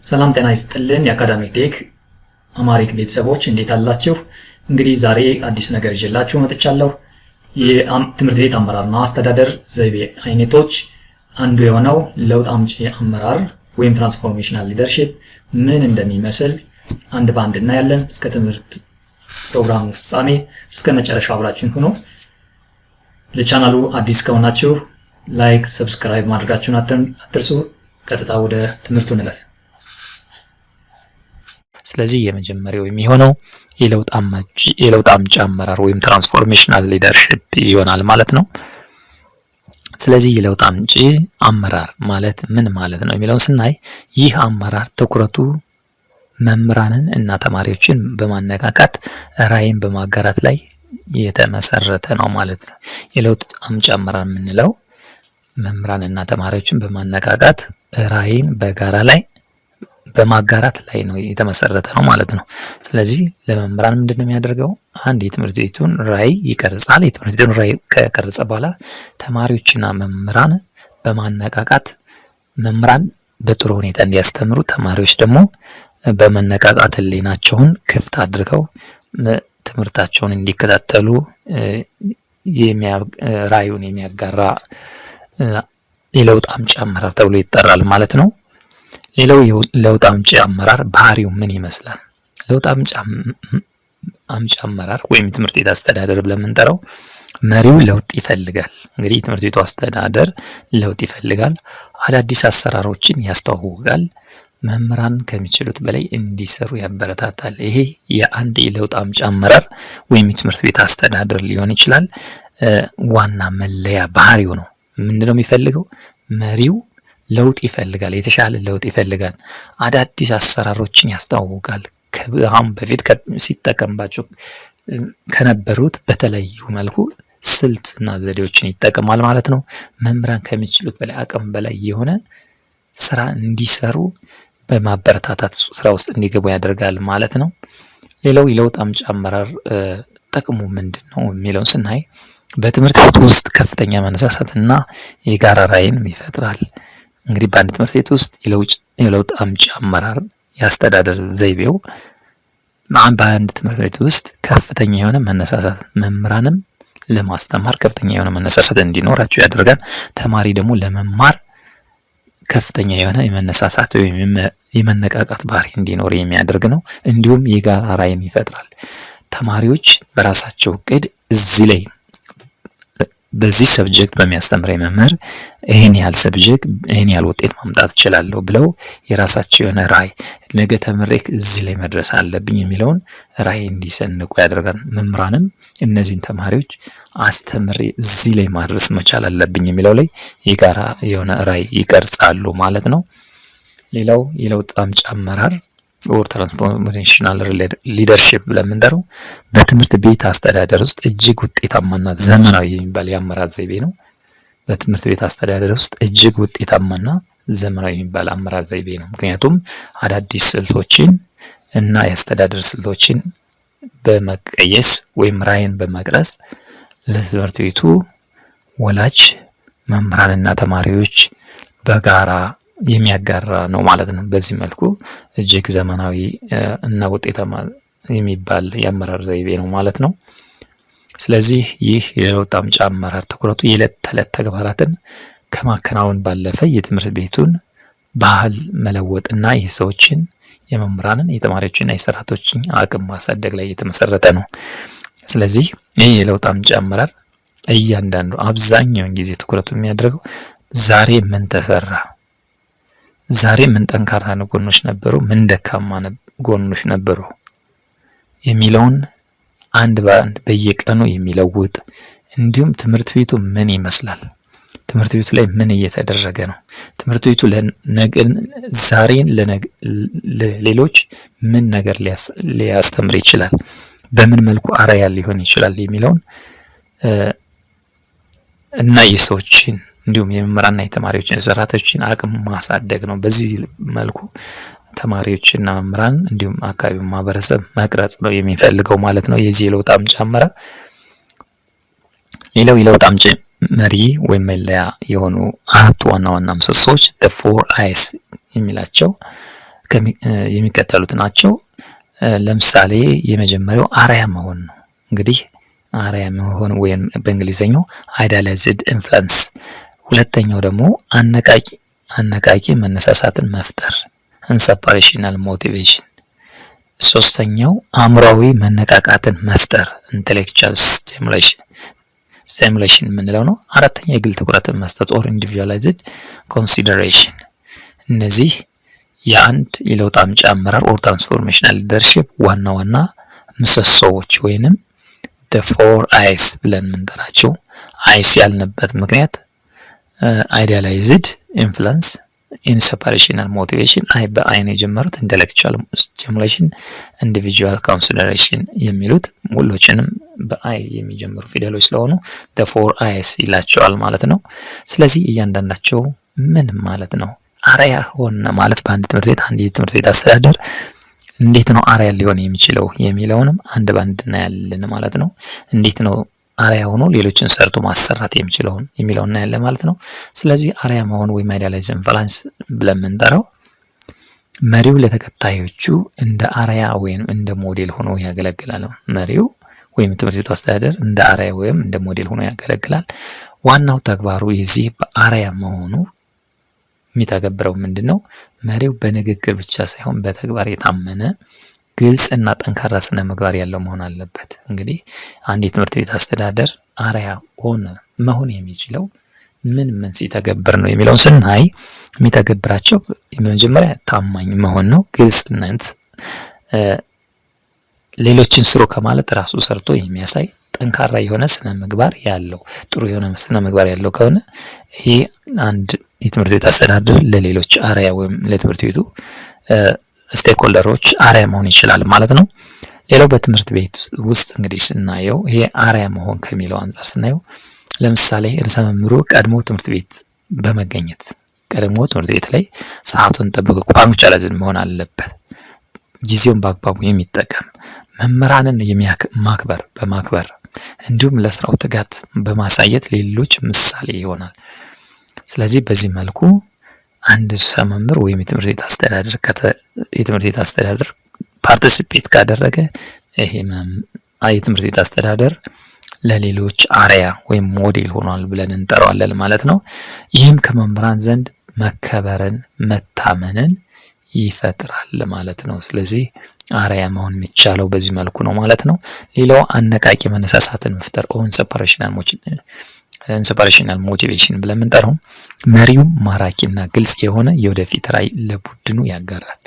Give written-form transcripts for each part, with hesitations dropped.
ሰላም ጤና ይስጥልን የአካዳሚክ ቴክ አማሪክ ቤተሰቦች እንዴት አላችሁ? እንግዲህ ዛሬ አዲስ ነገር ይዤላችሁ መጥቻለሁ። የትምህርት ቤት አመራርና አስተዳደር ዘይቤ አይነቶች አንዱ የሆነው ለውጥ አምጪ አመራር ወይም ትራንስፎርሜሽናል ሊደርሺፕ ምን እንደሚመስል አንድ ባንድ እናያለን። እስከ ትምህርት ፕሮግራሙ ፍጻሜ እስከ መጨረሻው አብራችሁን ሁኑ። ለቻናሉ አዲስ ከሆናችሁ ላይክ፣ ሰብስክራይብ ማድረጋችሁን አትርሱ። ቀጥታ ወደ ትምህርቱ እንለፍ። ስለዚህ የመጀመሪያው የሚሆነው የለውጥ አምጪ አመራር ወይም ትራንስፎርሜሽናል ሊደርሺፕ ይሆናል ማለት ነው። ስለዚህ የለውጥ አምጪ አመራር ማለት ምን ማለት ነው የሚለውን ስናይ ይህ አመራር ትኩረቱ መምህራንን እና ተማሪዎችን በማነቃቃት ራዕይን በማጋራት ላይ የተመሰረተ ነው ማለት ነው። የለውጥ አምጪ አመራር የምንለው መምህራን እና ተማሪዎችን በማነቃቃት ራዕይን በጋራ ላይ በማጋራት ላይ ነው የተመሰረተ ነው ማለት ነው። ስለዚህ ለመምህራን ምንድነው የሚያደርገው? አንድ የትምህርት ቤቱን ራዕይ ይቀርጻል። የትምህርት ቤቱን ራዕይ ከቀረጸ በኋላ ተማሪዎችና መምህራን በማነቃቃት መምህራን በጥሩ ሁኔታ እንዲያስተምሩ፣ ተማሪዎች ደግሞ በመነቃቃት ህሊናቸውን ክፍት አድርገው ትምህርታቸውን እንዲከታተሉ ራዕዩን የሚያጋራ የለውጥ አምጪ አመራር ተብሎ ይጠራል ማለት ነው። ሌላው ለውጥ አምጪ አመራር ባህሪው ምን ይመስላል? ለውጥ አምጪ አመራር ወይም የትምህርት ቤት አስተዳደር ብለን የምንጠራው መሪው ለውጥ ይፈልጋል። እንግዲህ የትምህርት ቤቱ አስተዳደር ለውጥ ይፈልጋል። አዳዲስ አሰራሮችን ያስተዋውቃል። መምህራን ከሚችሉት በላይ እንዲሰሩ ያበረታታል። ይሄ የአንድ የለውጥ አምጪ አመራር ወይም የትምህርት ቤት አስተዳደር ሊሆን ይችላል ዋና መለያ ባህሪው ነው። ምንድነው የሚፈልገው? መሪው ለውጥ ይፈልጋል። የተሻለ ለውጥ ይፈልጋል። አዳዲስ አሰራሮችን ያስተዋውቃል። ከአሁን በፊት ሲጠቀምባቸው ከነበሩት በተለዩ መልኩ ስልትና ዘዴዎችን ይጠቀማል ማለት ነው። መምህራን ከሚችሉት በላይ አቅም በላይ የሆነ ስራ እንዲሰሩ በማበረታታት ስራ ውስጥ እንዲገቡ ያደርጋል ማለት ነው። ሌላው የለውጥ አምጪ አመራር ጥቅሙ ምንድን ነው የሚለውን ስናይ በትምህርት ቤት ውስጥ ከፍተኛ መነሳሳትና የጋራ ራዕይን ይፈጥራል። እንግዲህ በአንድ ትምህርት ቤት ውስጥ የለውጥ አምጪ አመራር የአስተዳደር ዘይቤው በአንድ ትምህርት ቤት ውስጥ ከፍተኛ የሆነ መነሳሳት፣ መምህራንም ለማስተማር ከፍተኛ የሆነ መነሳሳት እንዲኖራቸው ያደርጋል። ተማሪ ደግሞ ለመማር ከፍተኛ የሆነ የመነሳሳት ወይም የመነቃቃት ባህሪ እንዲኖር የሚያደርግ ነው። እንዲሁም የጋራ ራዕይን ይፈጥራል። ተማሪዎች በራሳቸው እቅድ በዚህ ሰብጀክት በሚያስተምረኝ መምህር ይሄን ያህል ሰብጀክት ይሄን ያህል ውጤት ማምጣት እችላለሁ ብለው የራሳቸው የሆነ ራዕይ ነገ ተምሬ እዚህ ላይ መድረስ አለብኝ የሚለውን ራዕይ እንዲሰንቁ ያደርጋል። መምህራንም እነዚህን ተማሪዎች አስተምሬ እዚህ ላይ ማድረስ መቻል አለብኝ የሚለው ላይ የጋራ የሆነ ራዕይ ይቀርጻሉ ማለት ነው። ሌላው የለውጥ አምጪ አመራር ኦር ትራንስፎርሜሽናል ሊደርሺፕ ለምንጠራው በትምህርት ቤት አስተዳደር ውስጥ እጅግ ውጤታማና ዘመናዊ የሚባል የአመራር ዘይቤ ነው። በትምህርት ቤት አስተዳደር ውስጥ እጅግ ውጤታማና ዘመናዊ የሚባል አመራር ዘይቤ ነው። ምክንያቱም አዳዲስ ስልቶችን እና የአስተዳደር ስልቶችን በመቀየስ ወይም ራዕይን በመቅረጽ ለትምህርት ቤቱ ወላጅ፣ መምህራንና ተማሪዎች በጋራ የሚያጋራ ነው ማለት ነው። በዚህ መልኩ እጅግ ዘመናዊ እና ውጤታማ የሚባል የአመራር ዘይቤ ነው ማለት ነው። ስለዚህ ይህ የለውጥ አምጪ አመራር ትኩረቱ የዕለት ተዕለት ተግባራትን ከማከናወን ባለፈ የትምህርት ቤቱን ባህል መለወጥና የሰዎችን፣ የመምህራንን፣ የተማሪዎችና የሰራተኞችን አቅም ማሳደግ ላይ የተመሰረተ ነው። ስለዚህ ይህ የለውጥ አምጪ አመራር እያንዳንዱ አብዛኛውን ጊዜ ትኩረቱ የሚያደርገው ዛሬ ምን ተሰራ፣ ዛሬ ምን ጠንካራ ጎኖች ነበሩ፣ ምን ደካማ ጎኖች ነበሩ የሚለውን አንድ በአንድ በየቀኑ የሚለውጥ እንዲሁም ትምህርት ቤቱ ምን ይመስላል፣ ትምህርት ቤቱ ላይ ምን እየተደረገ ነው፣ ትምህርት ቤቱ ዛሬን ለሌሎች ምን ነገር ሊያስተምር ይችላል፣ በምን መልኩ አርአያ ሊሆን ይችላል የሚለውን እና የሰዎችን እንዲሁም የመምህራንና የተማሪዎችን የሰራተኞችን አቅም ማሳደግ ነው። በዚህ መልኩ ተማሪዎችና መምህራን እንዲሁም አካባቢው ማህበረሰብ መቅረጽ ነው የሚፈልገው ማለት ነው የዚህ የለውጥ አምጪ አመራር። ሌላው የለውጥ አምጪ መሪ ወይም መለያ የሆኑ አራት ዋና ዋና ምሰሶች the four I's የሚላቸው የሚከተሉት ናቸው። ለምሳሌ የመጀመሪያው አርአያ መሆን ነው። እንግዲህ አርአያ መሆን ወይም በእንግሊዘኛው አይዲያላይዝድ ኢንፍሉዌንስ። ሁለተኛው ደግሞ አነቃቂ መነሳሳትን መፍጠር ኢንስፓሬሽናል ሞቲቬሽን። ሶስተኛው አእምሯዊ መነቃቃትን መፍጠር ኢንቴሌክቹዋል ስቲሙሌሽን የምንለው ነው። አራተኛ የግል ትኩረትን መስጠት ኦር ኢንዲቪጁዋላይዝድ ኮንሲደሬሽን። እነዚህ የአንድ የለውጥ አምጪ አመራር ኦር ትራንስፎርሜሽናል ሊደርሺፕ ዋና ዋና ምሰሶዎች ወይንም the 4 አይስ ብለን የምንጠራቸው። አይስ ያልንበት ምክንያት አይዲያላይዝድ ኢንፍሉዌንስ፣ ኢንስፓሬሽናል ሞቲቬሽን፣ በአይን የጀመሩት ኢንተሌክቹዋል ስቲሙሌሽን፣ ኢንዲቪጁዋል ኮንሲደሬሽን የሚሉት ሁሎችንም በአይ የሚጀምሩ ፊደሎች ስለሆኑ the 4 አይስ ይላቸዋል ማለት ነው። ስለዚህ እያንዳንዳቸው ምን ማለት ነው? አርአያ ሆነ ማለት በአንድ ትምህርት ቤት አንድ የትምህርት ቤት አስተዳደር እንዴት ነው አርአያ ሊሆን የሚችለው የሚለውንም አንድ ባንድ እናያለን ማለት ነው። እንዴት ነው አርአያ ሆኖ ሌሎችን ሰርቶ ማሰራት የሚችለውን የሚለውን እናያለን ማለት ነው። ስለዚህ አርአያ መሆን ወይም አይዲያላይዝድ ኢንፍሉዌንስ ብለን የምንጠራው መሪው ለተከታዮቹ እንደ አርአያ ወይም እንደ ሞዴል ሆኖ ያገለግላል። መሪው ወይም ትምህርት ቤቱ አስተዳደር እንደ አርአያ ወይም እንደ ሞዴል ሆኖ ያገለግላል። ዋናው ተግባሩ የዚህ በአርአያ መሆኑ የሚተገብረው ምንድነው? መሪው በንግግር ብቻ ሳይሆን በተግባር የታመነ ግልጽ እና ጠንካራ ስነ ምግባር ያለው መሆን አለበት። እንግዲህ አንድ የትምህርት ቤት አስተዳደር አርአያ መሆን የሚችለው ምን ሲተገብር ነው የሚለውን ስናይ የሚተገብራቸው መጀመሪያ ታማኝ መሆን ነው። ግልጽነት፣ ሌሎችን ስሩ ከማለት ራሱ ሰርቶ የሚያሳይ ጠንካራ የሆነ ስነ ምግባር ያለው ጥሩ የሆነ ስነ ምግባር ያለው ከሆነ ይሄ አንድ የትምህርት ቤት አስተዳደር ለሌሎች አርአያ ወይም ለትምህርት ቤቱ ስቴክሆልደሮች አርአያ መሆን ይችላል ማለት ነው። ሌላው በትምህርት ቤት ውስጥ እንግዲህ ስናየው ይሄ አርአያ መሆን ከሚለው አንጻር ስናየው ለምሳሌ ርዕሰ መምህሩ ቀድሞ ትምህርት ቤት በመገኘት ቀድሞ ትምህርት ቤት ላይ ሰዓቱን ጠብቆ ፓንክቹዋል መሆን አለበት። ጊዜውን በአግባቡ የሚጠቀም መምህራንን በማክበር እንዲሁም ለስራው ትጋት በማሳየት ሌሎች ምሳሌ ይሆናል። ስለዚህ በዚህ መልኩ አንድ ርዕሰ መምህር ወይም የትምህርት ቤት አስተዳደር ፓርቲሲፔት ካደረገ ይሄ የትምህርት ቤት አስተዳደር ለሌሎች አርአያ ወይም ሞዴል ሆኗል ብለን እንጠራዋለን ማለት ነው። ይህም ከመምህራን ዘንድ መከበርን፣ መታመንን ይፈጥራል ማለት ነው። ስለዚህ አርአያ መሆን የሚቻለው በዚህ መልኩ ነው ማለት ነው። ሌላው አነቃቂ መነሳሳትን መፍጠር ኢንስፓሬሽናል ሞቲቬሽን ብለን የምንጠራው መሪው ማራኪና ግልጽ የሆነ የወደፊት ራዕይ ለቡድኑ ያጋራል።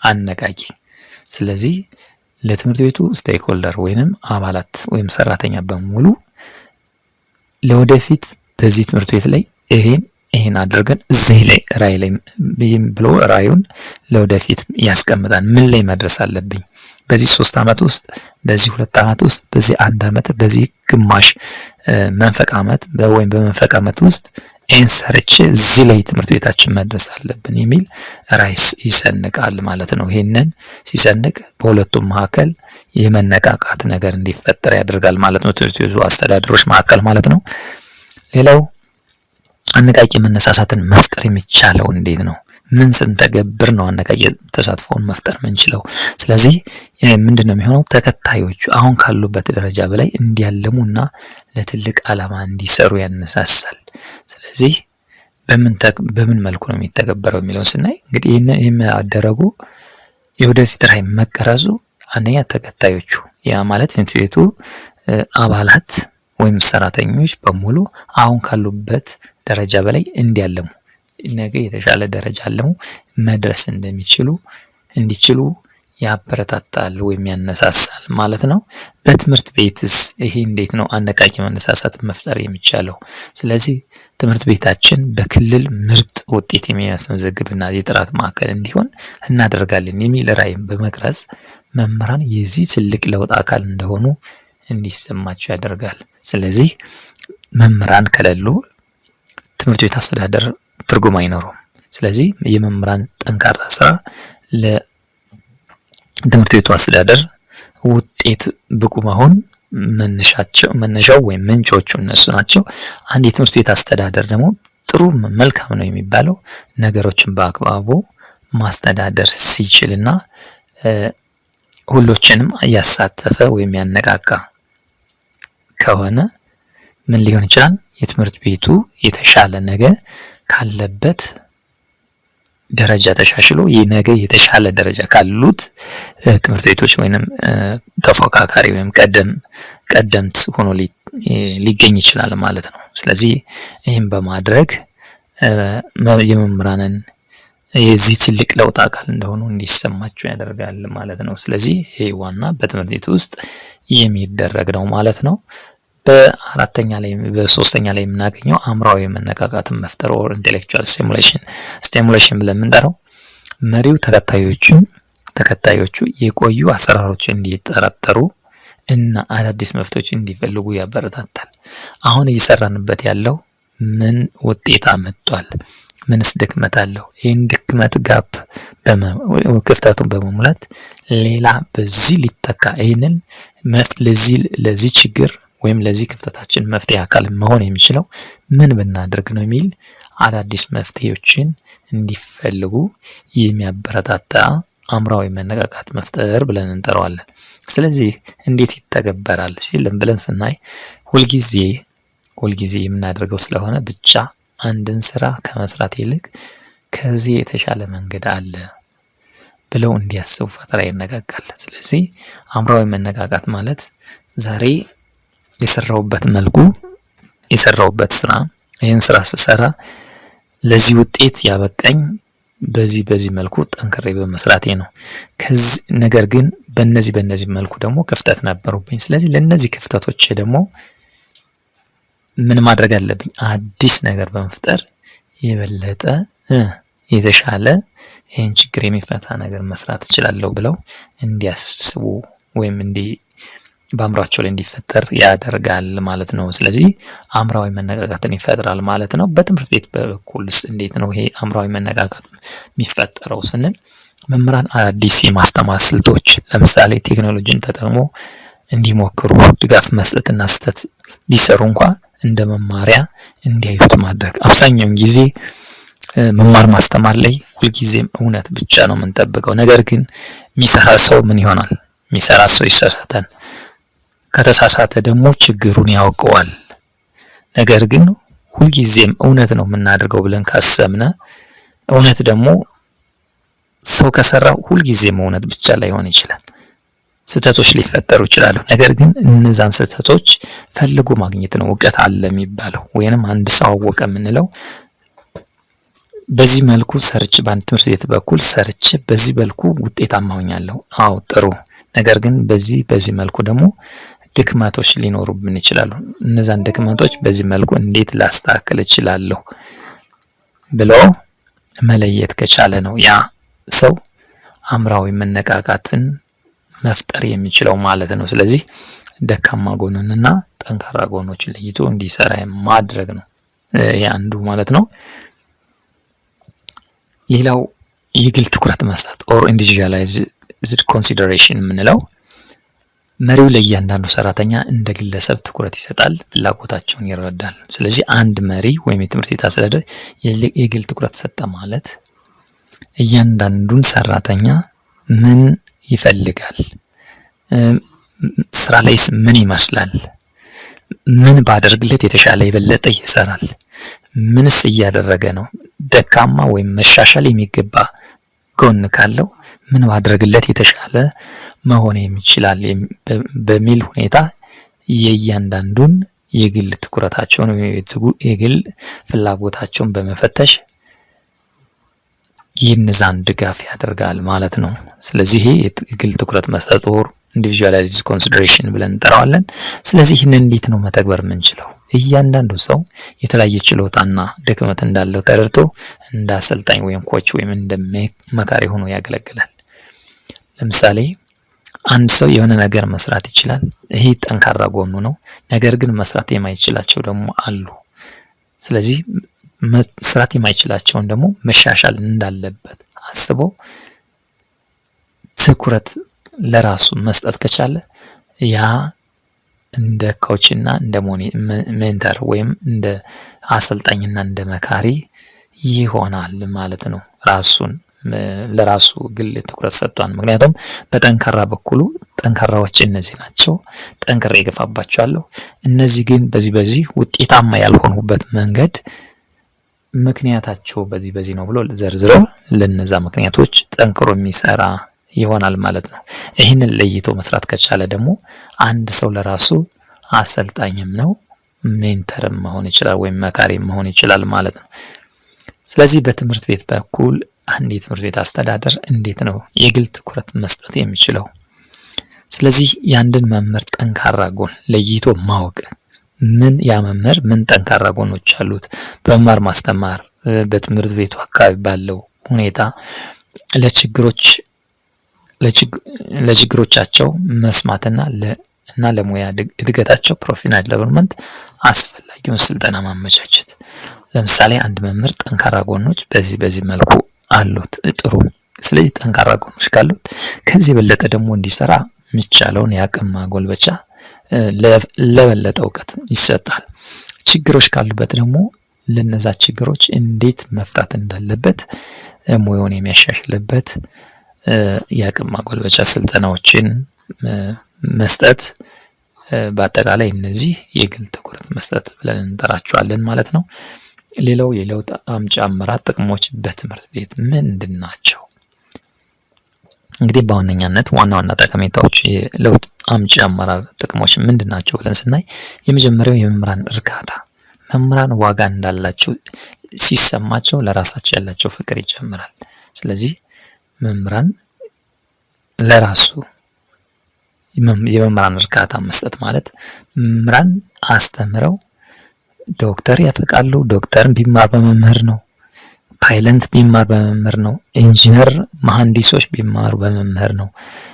አነቃቂ። ስለዚህ ለትምህርት ቤቱ ስቴክሆልደር ወይንም አባላት ወይም ሰራተኛ በሙሉ ለወደፊት በዚህ ትምህርት ቤት ላይ ይሄን አድርገን እዚህ ላይ ራዕይ ላይ ብሎ ራዕዩን ለወደፊት ያስቀምጣል። ምን ላይ መድረስ አለብኝ በዚህ 3 ዓመት ውስጥ፣ በዚህ 2 ዓመት ውስጥ፣ በዚህ 1 ዓመት፣ በዚህ ግማሽ መንፈቅ ዓመት ወይም በመንፈቅ ዓመት ውስጥ ይህን ሰርቼ እዚህ ላይ ትምህርት ቤታችን መድረስ አለብን የሚል ራዕይ ይሰንቃል ማለት ነው። ይሄንን ሲሰንቅ በሁለቱም መካከል የመነቃቃት ነገር እንዲፈጠር ያደርጋል ማለት ነው፣ ትምህርት ቤቱ አስተዳደሮች መካከል ማለት ነው። ሌላው አነቃቂ መነሳሳትን መፍጠር የሚቻለው እንዴት ነው? ምን ስንተገብር ነው አነቃቂ ተሳትፎን መፍጠር ምንችለው? ስለዚህ ምንድነው የሚሆነው? ተከታዮቹ አሁን ካሉበት ደረጃ በላይ እንዲያለሙና ለትልቅ ዓላማ እንዲሰሩ ያነሳሳል። ስለዚህ በምን መልኩ ነው የሚተገበረው የሚለውን ስናይ እንግዲህ ይህን ያደረጉ የወደፊት ራዕይ መቀረጹ አንደኛ ተከታዮቹ ያ ማለት ትምህርት ቤቱ አባላት ወይም ሰራተኞች በሙሉ አሁን ካሉበት ደረጃ በላይ እንዲያለሙ ነገ የተሻለ ደረጃ አለሙ መድረስ እንዲችሉ ያበረታታል ወይም ያነሳሳል ማለት ነው። በትምህርት ቤትስ ይሄ እንዴት ነው አነቃቂ መነሳሳት መፍጠር የሚቻለው? ስለዚህ ትምህርት ቤታችን በክልል ምርጥ ውጤት የሚያስመዘግብና የጥራት ማዕከል እንዲሆን እናደርጋለን የሚል ራዕይን በመቅረጽ መምህራን የዚህ ትልቅ ለውጥ አካል እንደሆኑ እንዲሰማቸው ያደርጋል። ስለዚህ መምህራን ከሌሉ ትምህርት ቤት አስተዳደር ትርጉም አይኖረውም። ስለዚህ የመምህራን ጠንካራ ስራ ለትምህርት ቤቱ አስተዳደር ውጤት ብቁ መሆን መነሻው ወይም ምንጮቹ እነሱ ናቸው። አንድ የትምህርት ቤት አስተዳደር ደግሞ ጥሩ መልካም ነው የሚባለው ነገሮችን በአግባቡ ማስተዳደር ሲችልና ሁሎችንም ያሳተፈ ወይም ያነቃቃ ከሆነ ምን ሊሆን ይችላል? የትምህርት ቤቱ የተሻለ ነገር ካለበት ደረጃ ተሻሽሎ ነገ የተሻለ ደረጃ ካሉት ትምህርት ቤቶች ወይንም ተፎካካሪ ወይም ቀደምት ሆኖ ሊገኝ ይችላል ማለት ነው። ስለዚህ ይህም በማድረግ የመምህራንን የዚህ ትልቅ ለውጥ አካል እንደሆኑ እንዲሰማቸው ያደርጋል ማለት ነው። ስለዚህ ይሄ ዋና በትምህርት ቤት ውስጥ የሚደረግ ነው ማለት ነው። በሶስተኛ ላይ የምናገኘው አእምሯዊ መነቃቃትን መፍጠር ኦር ኢንቴሌክቹዋል ስቲሙሌሽን ብለን የምንጠራው መሪው ተከታዮቹ የቆዩ አሰራሮችን እንዲጠራጠሩ እና አዳዲስ መፍትሄዎች እንዲፈልጉ ያበረታታል። አሁን እየሰራንበት ያለው ምን ውጤት አመጣል? ምንስ ድክመት አለው? ይህን ድክመት ክፍተቱን በመሙላት ሌላ በዚህ ሊተካ ይህንን ለዚህ ችግር ወይም ለዚህ ክፍተታችን መፍትሄ አካል መሆን የሚችለው ምን ብናደርግ ነው የሚል አዳዲስ መፍትሄዎችን እንዲፈልጉ የሚያበረታታ አእምሯዊ መነቃቃት መፍጠር ብለን እንጠራዋለን። ስለዚህ እንዴት ይተገበራል ብለን ስናይ ሁልጊዜ የምናደርገው ስለሆነ ብቻ አንድን ስራ ከመስራት ይልቅ ከዚህ የተሻለ መንገድ አለ ብለው እንዲያስቡ ፈጠራ ይነቃቃል። ስለዚህ አእምሯዊ መነቃቃት ማለት ዛሬ የሰራውበት ስራ ይህን ስራ ስሰራ ለዚህ ውጤት ያበቃኝ በዚህ መልኩ ጠንክሬ በመስራቴ ነው። ነገር ግን በእነዚህ መልኩ ደግሞ ክፍተት ነበሩብኝ። ስለዚህ ለእነዚህ ክፍተቶች ደግሞ ምን ማድረግ አለብኝ? አዲስ ነገር በመፍጠር የበለጠ የተሻለ ይህን ችግር የሚፈታ ነገር መስራት እችላለሁ ብለው እንዲያስቡ ወይም በአእምሯቸው ላይ እንዲፈጠር ያደርጋል ማለት ነው። ስለዚህ አእምሯዊ መነቃቃትን ይፈጥራል ማለት ነው። በትምህርት ቤት በኩልስ እንዴት ነው ይሄ አእምሯዊ መነቃቃት የሚፈጠረው ስንል መምህራን አዳዲስ የማስተማር ስልቶች ለምሳሌ ቴክኖሎጂን ተጠቅሞ እንዲሞክሩ ድጋፍ መስጠትና ስህተት ቢሰሩ እንኳን እንደ መማሪያ እንዲያዩት ማድረግ። አብዛኛውን ጊዜ መማር ማስተማር ላይ ሁልጊዜም እውነት ብቻ ነው የምንጠብቀው። ነገር ግን የሚሰራ ሰው ምን ይሆናል? የሚሰራ ሰው ይሳሳታል። ከተሳሳተ ደግሞ ችግሩን ያውቀዋል። ነገር ግን ሁልጊዜም እውነት ነው የምናደርገው ብለን ካሰብነ እውነት ደግሞ ሰው ከሰራው ሁልጊዜም እውነት ብቻ ላይሆን ይችላል። ስህተቶች ሊፈጠሩ ይችላሉ። ነገር ግን እነዛን ስህተቶች ፈልጎ ማግኘት ነው እውቀት አለ የሚባለው። ወይንም አንድ ሰው አወቀ የምንለው በዚህ መልኩ በአንድ ትምህርት ቤት በኩል ሰርቼ በዚህ መልኩ ውጤታማ ሆኛለሁ። አዎ ጥሩ። ነገር ግን በዚህ መልኩ ደግሞ ድክመቶች ሊኖሩብን ይችላሉ። እነዛን ድክመቶች በዚህ መልኩ እንዴት ላስተካክል እችላለሁ ብሎ መለየት ከቻለ ነው ያ ሰው አእምሯዊ መነቃቃትን መፍጠር የሚችለው ማለት ነው። ስለዚህ ደካማ ጎኑንና ጠንካራ ጎኖችን ለይቶ እንዲሰራ ማድረግ ነው ይሄ አንዱ ማለት ነው። ሌላው የግል ትኩረት መስጠት ኦር ኢንዲቪጁዋላይዝድ ኮንሲደሬሽን የምንለው መሪው ለእያንዳንዱ ሰራተኛ እንደ ግለሰብ ትኩረት ይሰጣል፣ ፍላጎታቸውን ይረዳል። ስለዚህ አንድ መሪ ወይም የትምህርት ቤት አስተዳደር የግል ትኩረት ሰጠ ማለት እያንዳንዱን ሰራተኛ ምን ይፈልጋል፣ ስራ ላይስ ምን ይመስላል፣ ምን ባደርግለት የተሻለ የበለጠ ይሰራል፣ ምንስ እያደረገ ነው፣ ደካማ ወይም መሻሻል የሚገባ ጎን ካለው ምን ባደርግለት የተሻለ መሆን የሚችላል በሚል ሁኔታ የእያንዳንዱን የግል ትኩረታቸውን የግል ፍላጎታቸውን በመፈተሽ የነዛን ድጋፍ ያደርጋል ማለት ነው። ስለዚህ የግል ትኩረት መስጠት ኦር ኢንዲቪጁዋላይዝድ ኮንሲደሬሽን ብለን እንጠራዋለን። ስለዚህ ይህንን እንዴት ነው መተግበር የምንችለው? እያንዳንዱ ሰው የተለያየ ችሎታና ድክመት እንዳለው ተረድቶ እንደ አሰልጣኝ ወይም ኮች ወይም እንደ መካሪ ሆኖ ያገለግላል። ለምሳሌ አንድ ሰው የሆነ ነገር መስራት ይችላል። ይሄ ጠንካራ ጎኑ ነው። ነገር ግን መስራት የማይችላቸው ደግሞ አሉ። ስለዚህ መስራት የማይችላቸውን ደግሞ መሻሻል እንዳለበት አስቦ ትኩረት ለራሱ መስጠት ከቻለ ያ እንደ ኮችና እንደ ሜንተር ወይም እንደ አሰልጣኝና እንደ መካሪ ይሆናል ማለት ነው። ራሱን ለራሱ ግል ትኩረት ሰጥቷል። ምክንያቱም በጠንካራ በኩሉ ጠንካራዎች እነዚህ ናቸው፣ ጠንክሬ እገፋባቸዋለሁ። እነዚህ ግን በዚህ ውጤታማ ያልሆኑበት መንገድ ምክንያታቸው በዚህ ነው ብሎ ዘርዝሮ ለነዛ ምክንያቶች ጠንክሮ የሚሰራ ይሆናል ማለት ነው። ይህንን ለይቶ መስራት ከቻለ ደግሞ አንድ ሰው ለራሱ አሰልጣኝም ነው፣ ሜንተርም መሆን ይችላል ወይም መካሪም መሆን ይችላል ማለት ነው። ስለዚህ በትምህርት ቤት በኩል አንድ የትምህርት ቤት አስተዳደር እንዴት ነው የግል ትኩረት መስጠት የሚችለው? ስለዚህ የአንድን መምህር ጠንካራ ጎን ለይቶ ማወቅ፣ ያ መምህር ምን ጠንካራ ጎኖች አሉት፣ በመማር ማስተማር በትምህርት ቤቱ አካባቢ ባለው ሁኔታ ለችግሮቻቸው መስማትና ለሙያ እድገታቸው ፕሮፌሽናል ዴቨሎፕመንት አስፈላጊውን ስልጠና ማመቻቸት። ለምሳሌ አንድ መምህር ጠንካራ ጎኖች በዚህ መልኩ አሉት፣ ጥሩ። ስለዚህ ጠንካራ ጎኖች ካሉት ከዚህ የበለጠ ደግሞ እንዲሰራ የሚቻለውን የአቅም ማጎልበቻ ለበለጠ እውቀት ይሰጣል። ችግሮች ካሉበት ደግሞ ለነዛ ችግሮች እንዴት መፍታት እንዳለበት ሙያውን የሚያሻሽልበት የአቅም ማጎልበቻ ስልጠናዎችን መስጠት። በአጠቃላይ እነዚህ የግል ትኩረት መስጠት ብለን እንጠራቸዋለን ማለት ነው። ሌላው የለውጥ አምጪ አመራር ጥቅሞች በትምህርት ቤት ምንድን ናቸው? እንግዲህ በዋነኛነት ዋና ጠቀሜታዎች የለውጥ አምጪ አመራር ጥቅሞች ምንድን ናቸው ብለን ስናይ የመጀመሪያው የመምህራን እርካታ። መምህራን ዋጋ እንዳላቸው ሲሰማቸው ለራሳቸው ያላቸው ፍቅር ይጨምራል። ስለዚህ መምህራን ለራሱ የመምህራን እርካታ መስጠት ማለት መምህራን አስተምረው ዶክተር ያፈቃሉ። ዶክተርን ቢማር በመምህር ነው። ፓይለት ቢማር በመምህር ነው። ኢንጂነር መሐንዲሶች ቢማሩ በመምህር ነው።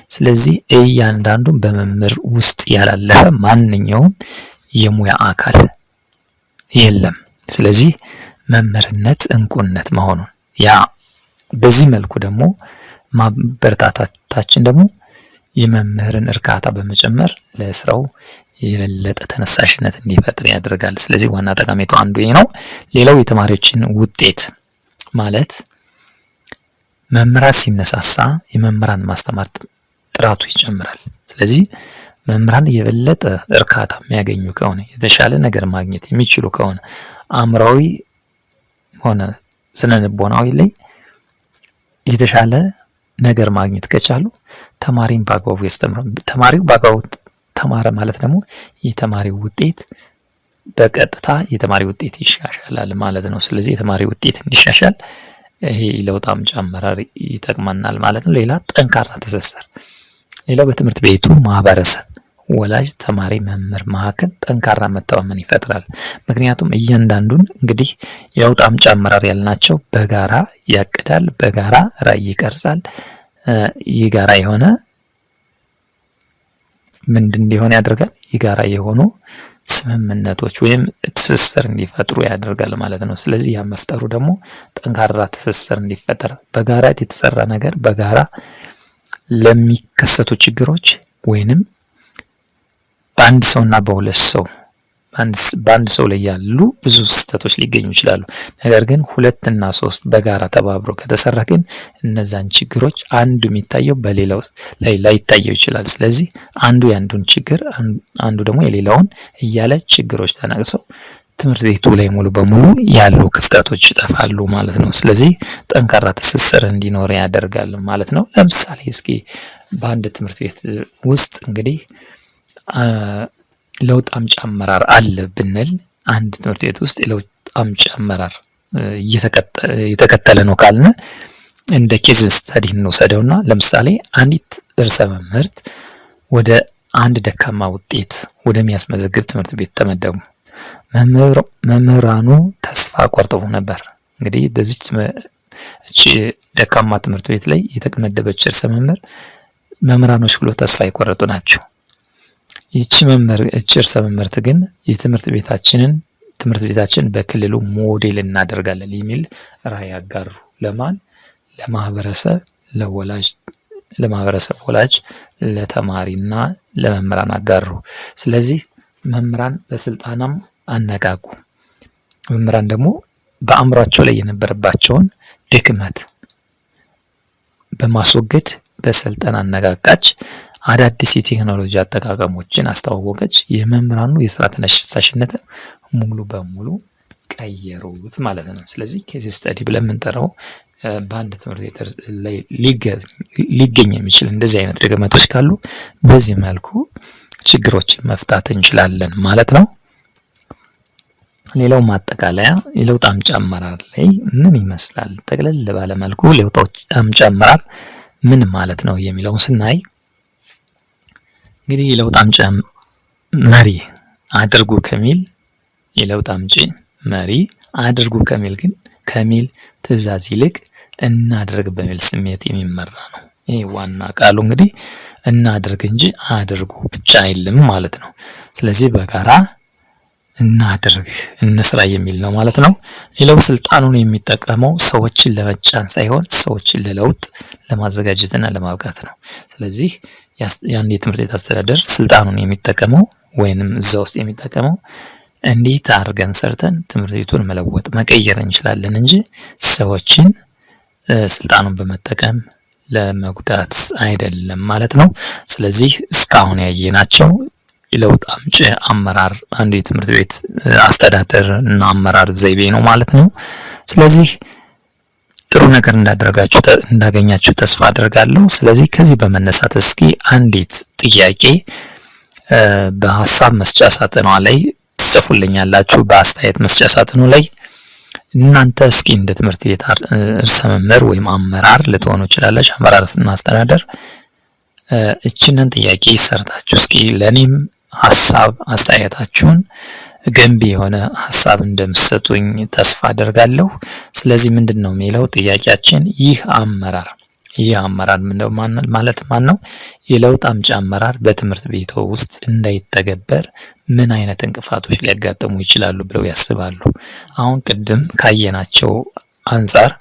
ስለዚህ እያንዳንዱን በመምህር ውስጥ ያላለፈ ማንኛውም የሙያ አካል የለም። ስለዚህ መምህርነት እንቁነት መሆኑን በዚህ መልኩ ደግሞ ማበረታታችን ደግሞ የመምህርን እርካታ በመጨመር ለስራው የበለጠ ተነሳሽነት እንዲፈጥር ያደርጋል። ስለዚህ ዋና ጠቀሜታው አንዱ ይሄ ነው። ሌላው የተማሪዎችን ውጤት ማለት መምህራን ሲነሳሳ የመምህራን ማስተማር ጥራቱ ይጨምራል። ስለዚህ መምህራን የበለጠ እርካታ የሚያገኙ ከሆነ የተሻለ ነገር ማግኘት የሚችሉ ከሆነ አእምሯዊ ሆነ ስነልቦናዊ ላይ የተሻለ ነገር ማግኘት ከቻሉ ተማሪን በአግባቡ ያስተምራሉ። ተማሪው በአግባቡ ተማረ ማለት ደግሞ የተማሪው ውጤት በቀጥታ የተማሪ ውጤት ይሻሻላል ማለት ነው። ስለዚህ የተማሪ ውጤት እንዲሻሻል ይሄ ለውጥ አምጪ አመራር ይጠቅመናል ማለት ነው። ሌላ ጠንካራ ትስስር። ሌላው በትምህርት ቤቱ ማህበረሰብ፣ ወላጅ፣ ተማሪ፣ መምህር መካከል ጠንካራ መተማመን ይፈጥራል። ምክንያቱም እያንዳንዱን እንግዲህ የለውጥ አምጪ አመራር ያልናቸው በጋራ ያቅዳል፣ በጋራ ራዕይ ይቀርጻል። የጋራ የሆነ ምንድን እንዲሆን ያደርጋል? የጋራ የሆኑ ስምምነቶች ወይም ትስስር እንዲፈጥሩ ያደርጋል ማለት ነው። ስለዚህ ያ መፍጠሩ ደግሞ ጠንካራ ትስስር እንዲፈጠር በጋራ የተሰራ ነገር በጋራ ለሚከሰቱ ችግሮች ወይንም በአንድ ሰውና በሁለት ሰው በአንድ ሰው ላይ ያሉ ብዙ ስህተቶች ሊገኙ ይችላሉ። ነገር ግን 2 እና 3 በጋራ ተባብሮ ከተሰራ ግን እነዛን ችግሮች አንዱ የሚታየው በሌላው ላይ ላይታየው ይችላል። ስለዚህ አንዱ ያንዱን ችግር አንዱ ደግሞ የሌላውን እያለ ችግሮች ተነቅሰው ትምህርት ቤቱ ላይ ሙሉ በሙሉ ያሉ ክፍተቶች ይጠፋሉ ማለት ነው። ስለዚህ ጠንካራ ትስስር እንዲኖር ያደርጋል ማለት ነው። ለምሳሌ እስኪ በአንድ ትምህርት ቤት ውስጥ እንግዲህ ለውጥ አምጪ አመራር አለ ብንል አንድ ትምህርት ቤት ውስጥ የለውጥ አምጪ አመራር እየተከተለ ነው ካልን እንደ ኬዝ ስተዲ እንውሰደውና ለምሳሌ አንዲት ርዕሰ መምህርት ወደ አንድ ደካማ ውጤት ወደሚያስመዘግብ ትምህርት ቤት ተመደቡ። መምህራኑ ተስፋ ቆርጠው ነበር። እንግዲህ በዚች ደካማ ትምህርት ቤት ላይ የተመደበች ርዕሰ መምህራኖች ሁሉ ተስፋ የቆረጡ ናቸው። ይህች ርዕሰ መምህርት ግን የትምህርት ቤታችን በክልሉ ሞዴል እናደርጋለን የሚል ራዕይ አጋሩ። ለማን? ለማህበረሰብ ወላጅ፣ ለተማሪና ለመምህራን አጋሩ። ስለዚህ መምህራን በስልጠናም አነቃቁ። መምህራን ደግሞ በአእምሯቸው ላይ የነበረባቸውን ድክመት በማስወገድ በስልጠና አነቃቃች። አዳዲስ የቴክኖሎጂ አጠቃቀሞችን አስተዋወቀች። የመምህራኑ የስራ ተነሳሽነትን ሙሉ በሙሉ ቀየሩት ማለት ነው። ስለዚህ ኬዝ ስተዲ ብለን የምንጠራው በአንድ ትምህርት ቤት ላይ ሊገኝ የሚችል እንደዚህ አይነት ድክመቶች ካሉ በዚህ መልኩ ችግሮችን መፍታት እንችላለን ማለት ነው። ሌላው ማጠቃለያ የለውጥ አምጪ አመራር ላይ ምን ይመስላል? ጠቅለል ባለ መልኩ ለውጥ አምጪ አመራር ምን ማለት ነው የሚለውን ስናይ እንግዲህ የለውጥ አምጪ መሪ አድርጉ ከሚል የለውጥ አምጪ መሪ አድርጉ ከሚል ትዕዛዝ ይልቅ እናድርግ በሚል ስሜት የሚመራ ነው። ይሄ ዋና ቃሉ እንግዲህ እናድርግ እንጂ አድርጉ ብቻ አይልም ማለት ነው። ስለዚህ በጋራ እናድርግ እንስራ የሚል ነው ማለት ነው። ሌላው ስልጣኑን የሚጠቀመው ሰዎችን ለመጫን ሳይሆን ሰዎችን ለለውጥ ለማዘጋጀትና ለማብቃት ነው። ስለዚህ ያን የትምህርት ቤት አስተዳደር ስልጣኑን የሚጠቀመው ወይንም እዛ ውስጥ የሚጠቀመው እንዴት አድርገን ሰርተን ትምህርት ቤቱን መለወጥ መቀየር እንችላለን እንጂ ሰዎችን ስልጣኑን በመጠቀም ለመጉዳት አይደለም ማለት ነው። ስለዚህ እስካሁን ያየናቸው የለውጥ አምጪ አመራር አንዱ የትምህርት ቤት አስተዳደር እና አመራር ዘይቤ ነው ማለት ነው። ስለዚህ ጥሩ ነገር እንዳገኛችሁ ተስፋ አደርጋለሁ። ስለዚህ ከዚህ በመነሳት እስኪ አንዲት ጥያቄ በሀሳብ መስጫ ሳጥኗ ላይ ጽፉልኛላችሁ። በአስተያየት መስጫ ሳጥኑ ላይ እናንተ እስኪ እንደ ትምህርት ቤት ርዕሰ መምህር ወይም አመራር ልትሆኑ ይችላላችሁ፣ አመራርና አስተዳደር እችንን ጥያቄ ሰርታችሁ እስኪ ለኔም ሀሳብ አስተያየታችሁን ገንቢ የሆነ ሀሳብ እንደምትሰጡኝ ተስፋ አደርጋለሁ። ስለዚህ ምንድነው የሚለው ጥያቄያችን ይህ አመራር ማለት ማን ነው? የለውጥ አምጪ አመራር በትምህርት ቤቶ ውስጥ እንዳይተገበር ምን አይነት እንቅፋቶች ሊያጋጥሙ ይችላሉ ብለው ያስባሉ? አሁን ቅድም ካየናቸው አንጻር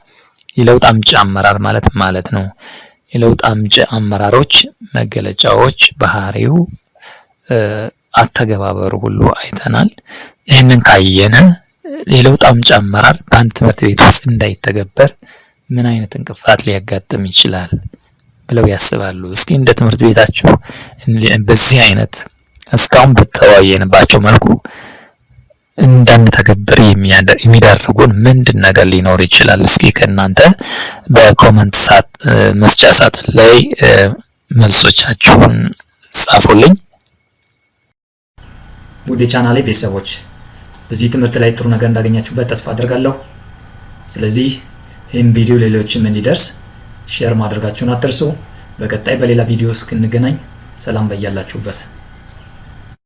የለውጥ አምጪ አመራር ማለት ነው የለውጥ አምጪ አመራሮች መገለጫዎች፣ ባህሪው፣ አተገባበሩ ሁሉ አይተናል። ይህንን ካየነ የለውጥ አምጪ አመራር በአንድ ትምህርት ቤት ውስጥ እንዳይተገበር ምን አይነት እንቅፋት ሊያጋጥም ይችላል ብለው ያስባሉ? እስቲ እንደ ትምህርት ቤታችሁ በዚህ አይነት እስካሁን በተወያየንባቸው መልኩ እንዳንተገበር የሚዳርጉን ምንድን ነገር ሊኖር ይችላል? እስኪ ከእናንተ በኮመንት መስጫ ሳጥን ላይ መልሶቻችሁን ጻፉልኝ። ውድ የቻናሌ ቤተሰቦች በዚህ ትምህርት ላይ ጥሩ ነገር እንዳገኛችሁበት ተስፋ አድርጋለሁ። ስለዚህ ይህም ቪዲዮ ሌሎችም እንዲደርስ ሼር ማድረጋችሁን አትርሱ። በቀጣይ በሌላ ቪዲዮ እስክንገናኝ ሰላም በያላችሁበት።